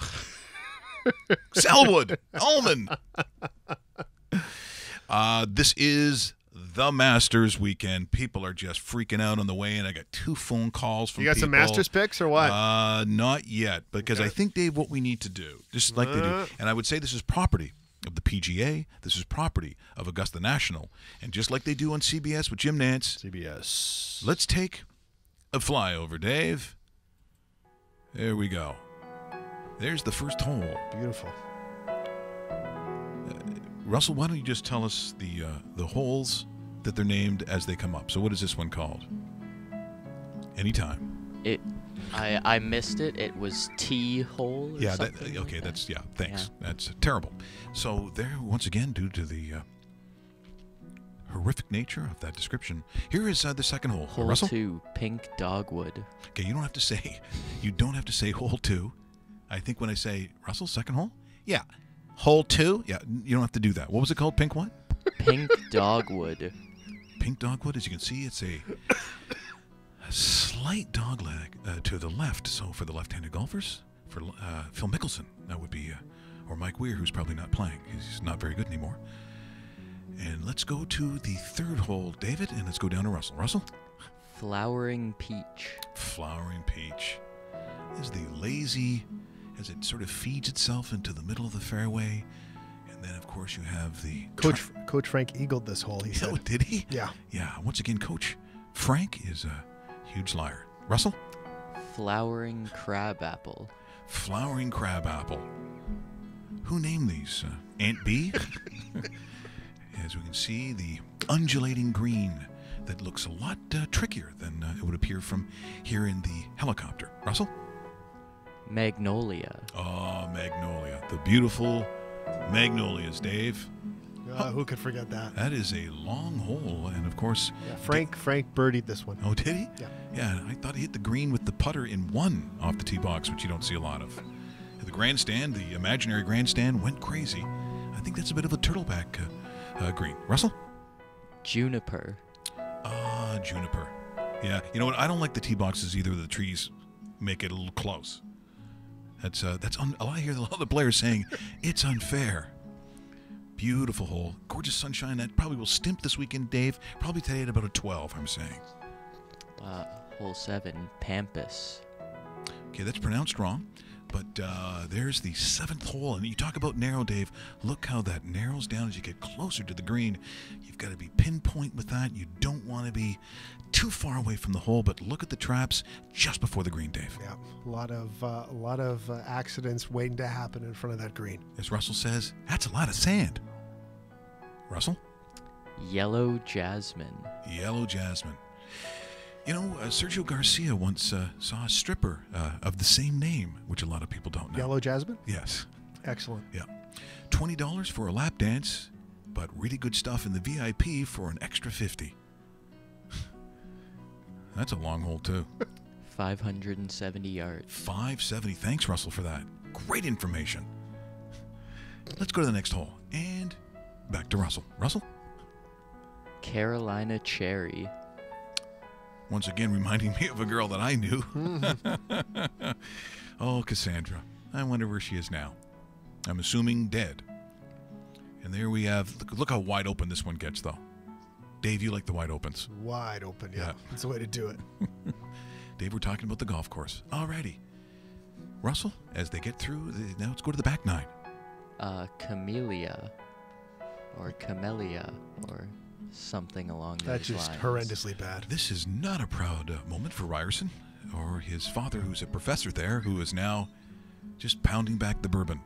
Selwood. Ullman. This is the Masters weekend. People are just freaking out on the way in. I got 2 phone calls from people. You got some Masters picks or what? Not yet, because I think, Dave, what we need to do, just like they do, and I would say this is property of the PGA, this is property of Augusta National, and just like they do on CBS with Jim Nantz, let's take a flyover, Dave. There we go. There's the first hole. Beautiful. Russell, why don't you just tell us the holes that they're named as they come up? So what is this one called? Anytime. I missed it. It was T-hole or something. Okay, thanks. Yeah. That's terrible. So there, once again, due to the horrific nature of that description, here is the second hole. Hole Russell? 2, Pink Dogwood. Okay, you don't have to say hole 2. I think when I say, Russell, second hole? Yeah. Hole 2? Yeah, you don't have to do that. What was it called? Pink what? Pink Dogwood. Pink Dogwood, as you can see, it's a slight dogleg to the left. So for the left-handed golfers, for Phil Mickelson, that would be, or Mike Weir, who's probably not playing. He's not very good anymore. And let's go to the third hole, David, and let's go down to Russell. Russell? Flowering Peach. Flowering Peach. Is the lazy, as it sort of feeds itself into the middle of the fairway, and then, of course, you have the... Coach Frank eagled this hole, he said. Oh, did he? Yeah. Yeah, once again, Coach Frank is a huge liar. Russell? Flowering crabapple. Flowering crabapple. Who named these? Aunt B? As we can see, the undulating green that looks a lot trickier than it would appear from here in the helicopter. Russell? Magnolia. Oh, magnolia. The beautiful magnolias, Dave. Who could forget that? That is a long hole, and of course... Yeah, Frank birdied this one. Oh, did he? Yeah. Yeah, I thought he hit the green with the putter in one off the tee box, which you don't see a lot of. The grandstand, the imaginary grandstand, went crazy. I think that's a bit of a turtleback green. Russell? Juniper. Juniper. Yeah, you know what? I don't like the tee boxes either. The trees make it a little close. I hear a lot of the players saying it's unfair. Beautiful hole, gorgeous sunshine. That probably will stimp this weekend, Dave. Probably today at about a 12. I'm saying. Hole 7, Pampas. Okay, that's pronounced wrong. But there's the 7th hole, and you talk about narrow, Dave. Look how that narrows down as you get closer to the green. You've got to be pinpoint with that. You don't want to be too far away from the hole, but look at the traps just before the green, Dave. Yeah, a lot of accidents waiting to happen in front of that green. As Russell says, that's a lot of sand. Russell? Yellow jasmine. Yellow jasmine. You know, Sergio Garcia once saw a stripper of the same name, which a lot of people don't know. Yellow jasmine? Yes. Excellent. Yeah. $20 for a lap dance, but really good stuff in the VIP for an extra $50. That's a long hole, too. 570 yards. 570. Thanks, Russell, for that. Great information. Let's go to the next hole. And back to Russell. Russell? Carolina Cherry. Once again, reminding me of a girl that I knew. Oh, Cassandra. I wonder where she is now. I'm assuming dead. And there we have... Look how wide open this one gets, though. Dave, you like the wide opens. Wide open, yeah. That's the way to do it. Dave, we're talking about the golf course. Alrighty. Russell, as they get through, now let's go to the back 9. Camellia. Or Camellia. Or something along those lines. That's just horrendously bad. This is not a proud moment for Ryerson or his father, who's a professor there, who is now just pounding back the bourbon.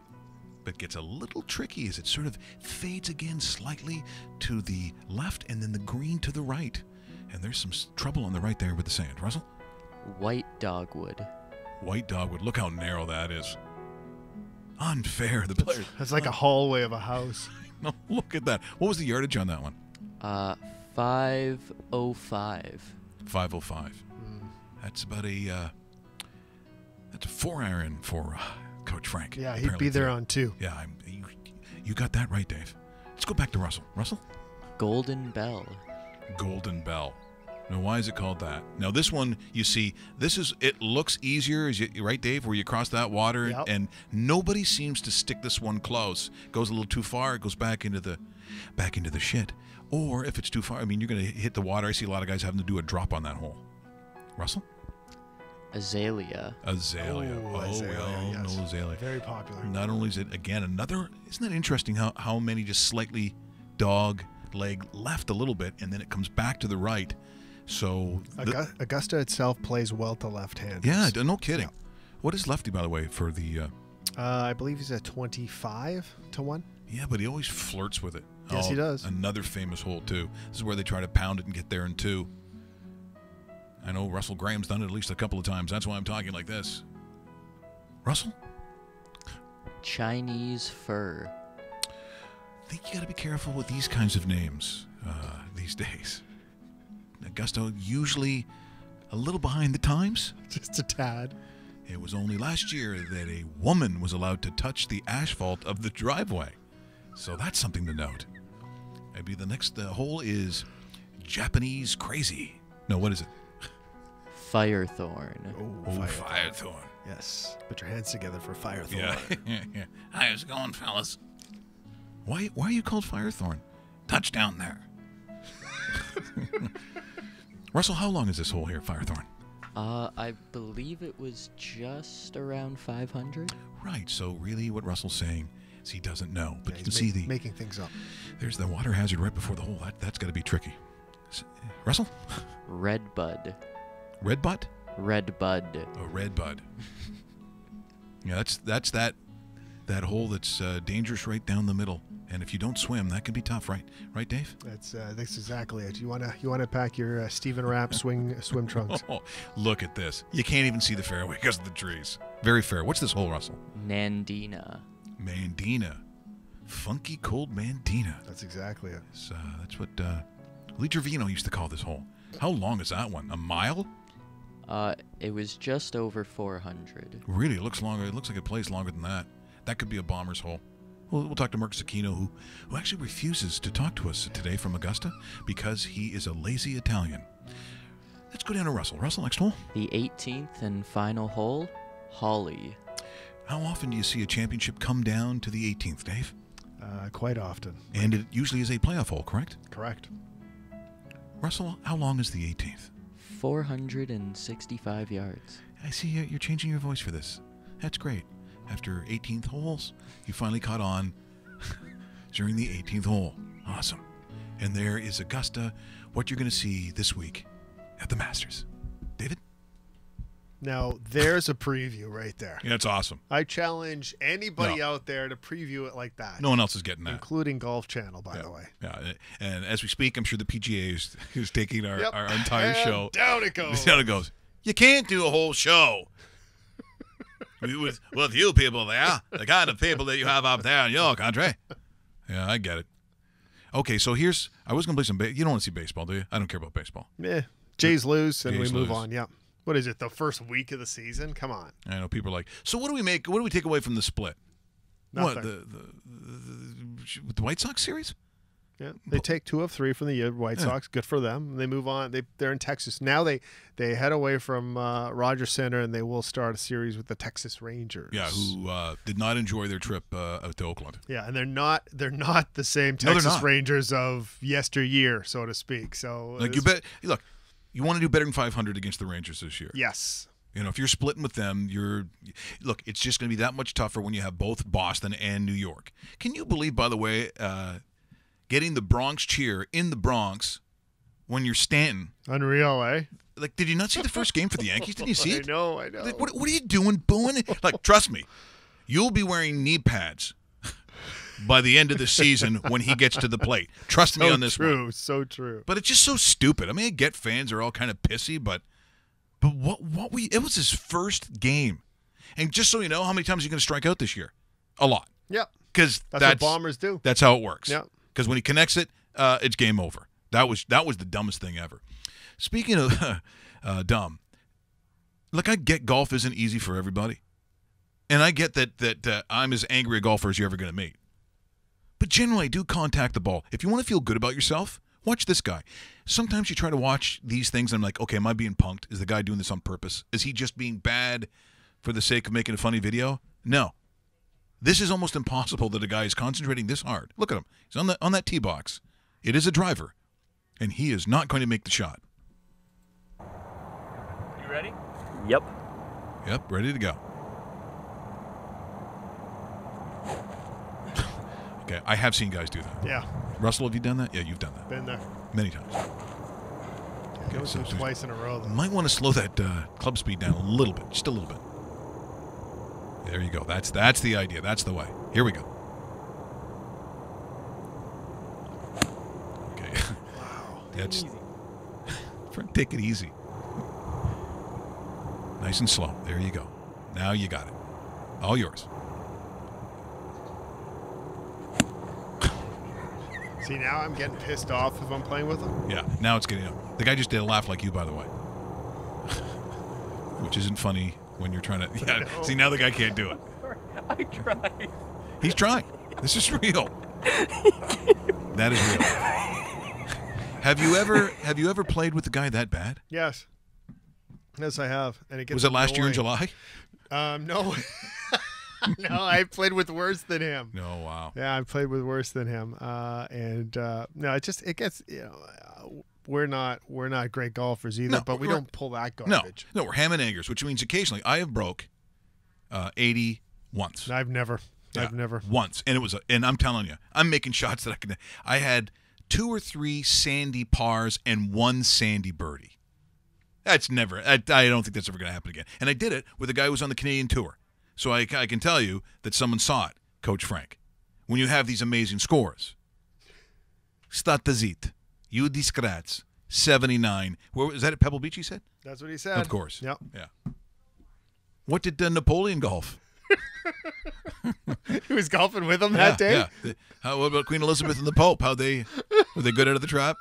But gets a little tricky as it sort of fades again slightly to the left and then the green to the right. And there's some trouble on the right there with the sand. Russell? White dogwood. White dogwood. Look how narrow that is. Unfair. The players. That's like a hallway of a house. No, look at that. What was the yardage on that one? 505. 505. That's about that's a 4-iron for Coach Frank. Yeah, he'd be there on 2. Yeah, you got that right, Dave. Let's go back to Russell. Russell? Golden Bell. Golden Bell. Now, why is it called that? Now, this one, you see, it looks easier, right, Dave, where you cross that water, and nobody seems to stick this one close. Goes a little too far, it goes back into the shit. Or if it's too far, I mean, you're going to hit the water. I see a lot of guys having to do a drop on that hole. Russell? Azalea. Azalea. Azalea, we all yes. know Azalea. Very popular. Not only is it, again, another, isn't that interesting how many just slightly dog leg left a little bit, and then it comes back to the right. So Augusta itself plays well to left-handers. Yeah, no kidding. Yeah. What is lefty, by the way, for the... I believe he's at 25 to 1. Yeah, but he always flirts with it. Yes, he does. Another famous hole, too. This is where they try to pound it and get there in 2. I know Russell Graham's done it at least a couple of times. That's why I'm talking like this. Russell? Chinese fur. I think you got to be careful with these kinds of names these days. Augusta usually a little behind the times. Just a tad. It was only last year that a woman was allowed to touch the asphalt of the driveway. So that's something to note. Maybe the next hole is Japanese crazy. No, what is it? Firethorn. Oh, Firethorn. Yes. Put your hands together for Firethorn. Yeah. How's it going, fellas? Why are you called Firethorn? Touchdown there. Russell, how long is this hole here, Firethorn? I believe it was just around 500. Right, so really what Russell's saying, So he doesn't know, but Yeah, you can see making things up. There's the water hazard right before the hole. That's got to be tricky. Russell? Red bud. Red butt? Red bud. Oh, red bud. Yeah, that's that hole that's dangerous right down the middle. And if you don't swim, that can be tough, right? Right, Dave? That's exactly it. You wanna pack your Stephen Rapp swim trunks. Oh, look at this. You can't even see the fairway because of the trees. Very fair. What's this hole, Russell? Nandina. Mandina. Funky cold Mandina. That's exactly it. That's what Lee Trevino used to call this hole. How long is that one? A mile? It was just over 400. Really? It looks longer. It looks like it plays longer than that. That could be a bomber's hole. We'll talk to Mark Zecchino, who actually refuses to talk to us today from Augusta because he is a lazy Italian. Let's go down to Russell. Russell, next hole. The 18th and final hole, Holly. How often do you see a championship come down to the 18th, Dave? Quite often. And it usually is a playoff hole, correct? Correct. Russell, how long is the 18th? 465 yards. I see you're changing your voice for this. That's great. After 18th holes, you finally caught on during the 18th hole. Awesome. And there is Augusta, what you're going to see this week at the Masters. David? Now, there's a preview right there. Yeah, it's awesome. I challenge anybody out there to preview it like that. No one else is getting that. Including Golf Channel, by the way. Yeah, and as we speak, I'm sure the PGA is taking our entire and show. Down it goes. Down it goes. You can't do a whole show with you people there, the kind of people that you have up there in your country. Yeah, I get it. Okay, so I was going to play some you don't want to see baseball, do you? I don't care about baseball. Yeah. Jays lose, and Jays we move lose. on. Yeah. What is it, the first week of the season? Come on. I know people are like, so what do we take away from the split? Nothing. What, the White Sox series? Yeah, they take 2 of 3 from the White Sox. Good for them. They move on. They're in Texas now. They head away from Rogers Center, and they will start a series with the Texas Rangers. Yeah, who did not enjoy their trip out to Oakland. Yeah, and they're not the same No, they're Texas not. Rangers of yesteryear, so to speak. So Like you want to do better than 500 against the Rangers this year. Yes. You know, if you're splitting with them, it's just going to be that much tougher when you have both Boston and New York. Can you believe, by the way, getting the Bronx cheer in the Bronx when you're Stanton? Unreal, eh? Like, did you not see the first game for the Yankees? Didn't you see it? I know. Like, what are you doing, booing? Like, trust me, you'll be wearing knee pads by the end of the season when he gets to the plate. Trust me on this one. So true. But it's just so stupid. I mean, I get fans are all kind of pissy, but it was his first game. And just so you know, how many times are you going to strike out this year? A lot. Yep. Because that's what bombers do. That's how it works. Yep. Because when he connects it, it's game over. That was the dumbest thing ever. Speaking of dumb, look, I get golf isn't easy for everybody. And I get that I'm as angry a golfer as you're ever going to meet. But generally, do contact the ball. If you want to feel good about yourself, watch this guy. Sometimes you try to watch these things, and I'm like, okay, am I being punked? Is the guy doing this on purpose? Is he just being bad for the sake of making a funny video? No. This is almost impossible that a guy is concentrating this hard. Look at him. He's on that tee box. It is a driver, and he is not going to make the shot. You ready? Yep, ready to go. Okay, I have seen guys do that. Yeah. Russell, have you done that? Yeah, you've done that. Been there. Many times. Okay, so twice in a row, though. Might want to slow that club speed down a little bit, just a little bit. There you go. That's the idea. That's the way. Here we go. Okay. Wow. That's take it easy. Nice and slow. There you go. Now you got it. All yours. See, now I'm getting pissed off if I'm playing with him. Yeah, now it's getting up. The guy just did a laugh like you, by the way. Which isn't funny when you're trying to... Yeah, see, now the guy can't do it. I tried. He's trying. This is real. That is real. Have you ever played with a guy that bad? Yes. Yes, I have. And it gets Was it last year in July? No. No, I played with worse than him. No, wow. Yeah, I played with worse than him. No, it gets, we're not great golfers either, but we don't pull that garbage. No, we're ham and eggers, which means occasionally I have broke 80 once. I've never. Yeah, I've never once, and it was. And I'm telling you, I'm making shots that I had 2 or 3 sandy pars and 1 sandy birdie. That's never. I don't think that's ever going to happen again. And I did it with a guy who was on the Canadian tour, so I can tell you that someone saw it, Coach Frank. When you have these amazing scores, Statazit, you discrets, 79. Where was that at Pebble Beach? He said. That's what he said. Of course. Yep. Yeah. What did Napoleon golf? He was golfing with him that day. Yeah. What about Queen Elizabeth and the Pope? Were they good out of the trap?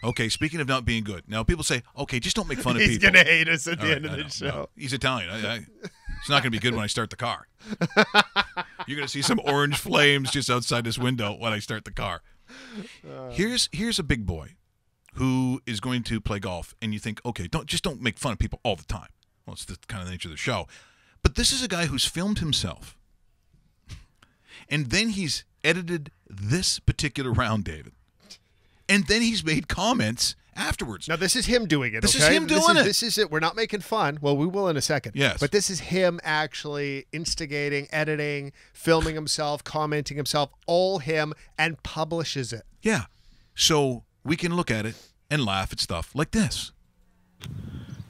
Okay, speaking of not being good, now people say, okay, just don't make fun of people. He's gonna hate us at the end of the show. No. He's Italian. It's not gonna be good when I start the car. You're gonna see some orange flames just outside this window when I start the car. Here's a big boy who is going to play golf, and you think, okay, don't make fun of people all the time. Well, it's the kind of nature of the show. But this is a guy who's filmed himself, and then he's edited this particular round, David. And then he's made comments afterwards. Now, this is him doing it, This is him doing it. This is it. We're not making fun. Well, we will in a second. Yes. But this is him actually instigating, editing, filming himself, commenting himself, all him, and publishes it. Yeah. So we can look at it and laugh at stuff like this.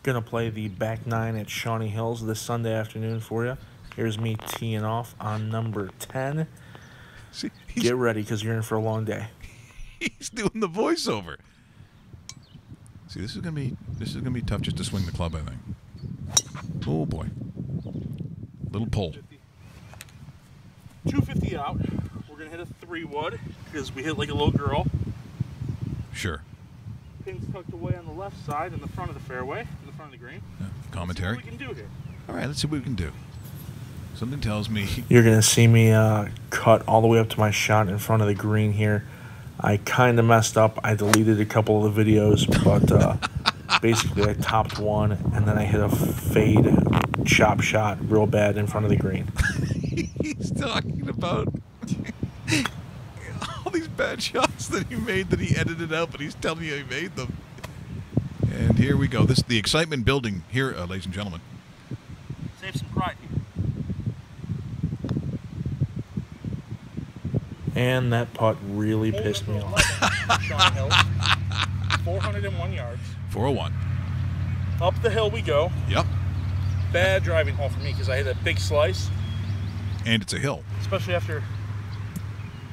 Gonna play the back 9 at Shawnee Hills this Sunday afternoon for you. Here's me teeing off on number 10. See, get ready because you're in for a long day. He's doing the voiceover. See, this is gonna be tough just to swing the club, I think. Oh boy, little pull. 250 out. We're gonna hit a 3-wood because we hit like a little girl. Sure. Pin's tucked away on the left side in the front of the fairway, in the front of the green. Commentary. Let's see what we can do here. All right, let's see what we can do. Something tells me you're gonna see me cut all the way up to my shot in front of the green here. I kind of messed up. I deleted a couple of the videos, but basically I topped one, and then I hit a fade chop shot real bad in front of the green. He's talking about all these bad shots that he made that he edited out, but he's telling you he made them. And here we go. This is the excitement building here, ladies and gentlemen. Save some pride here. And that putt really pissed me off. 401 yards. 401. Up the hill we go. Yep. Bad driving hole for me because I hit a big slice. And it's a hill. Especially after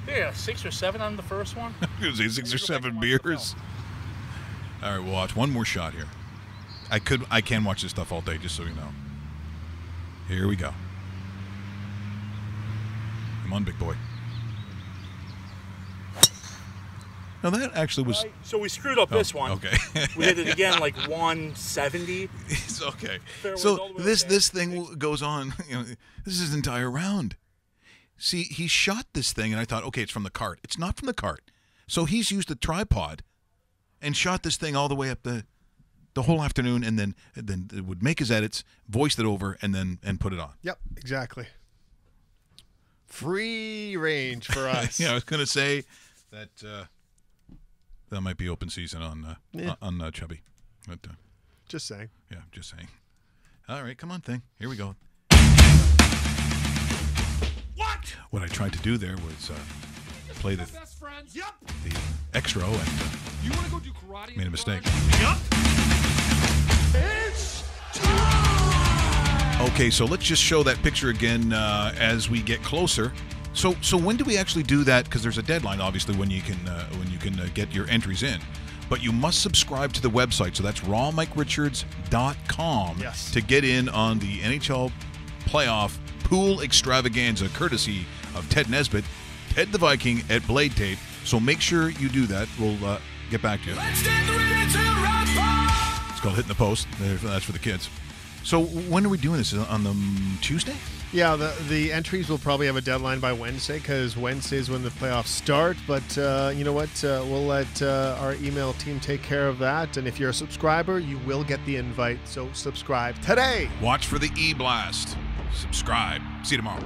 6 or 7 on the first one. It was 6 or 7 beers. All right, we'll watch one more shot here. I can watch this stuff all day, just so you know. Here we go. Come on, big boy. No, that actually was... So we screwed up this one. Okay. We hit it again like 170. It's okay. So this thing goes on. You know, this is his entire round. See, he shot this thing, and I thought, okay, it's from the cart. It's not from the cart. So he's used a tripod and shot this thing all the way up the whole afternoon, and then it would make his edits, voiced it over, and put it on. Yep, exactly. Free range for us. Yeah, I was going to say that that might be open season on Chubby. But, just saying. Yeah, just saying. All right, come on, thing. Here we go. What I tried to do there was play the extra and made a mistake. It's time! Okay, so let's just show that picture again as we get closer. So when do we actually do that? Because there's a deadline, obviously, when you can get your entries in. But you must subscribe to the website. So that's rawmikeRichards.com to get in on the NHL playoff pool extravaganza, courtesy of Ted Nesbitt, Ted the Viking at Blade Tape. So make sure you do that. We'll get back to you. It's called Hitting the Post. That's for the kids. So when are we doing this? On the Tuesday? Yeah, the entries will probably have a deadline by Wednesday because Wednesday is when the playoffs start. But you know what? We'll let our email team take care of that. And if you're a subscriber, you will get the invite. So subscribe today. Watch for the E-Blast. Subscribe. See you tomorrow.